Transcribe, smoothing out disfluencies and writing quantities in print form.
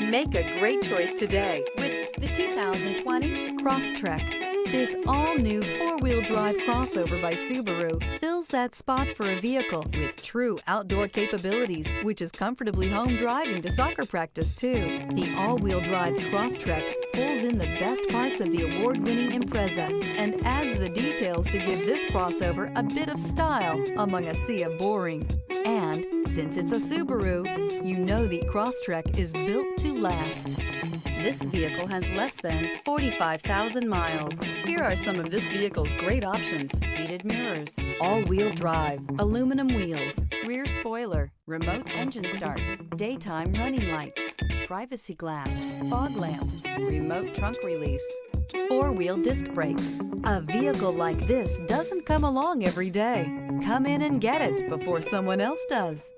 Make a great choice today with the 2020 Crosstrek. This all-new four-wheel drive crossover by Subaru fills that spot for a vehicle with true outdoor capabilities, which is comfortably home driving to soccer practice too. The all-wheel drive Crosstrek pulls in the best parts of the award-winning Impreza and adds the details to give this crossover a bit of style among a sea of boring. And since it's a Subaru, you know the Crosstrek is built to last. This vehicle has less than 45,000 miles. Here are some of this vehicle's great options: heated mirrors, all-wheel drive, aluminum wheels, rear spoiler, remote engine start, daytime running lights, privacy glass, fog lamps, remote trunk release, four-wheel disc brakes. A vehicle like this doesn't come along every day. Come in and get it before someone else does.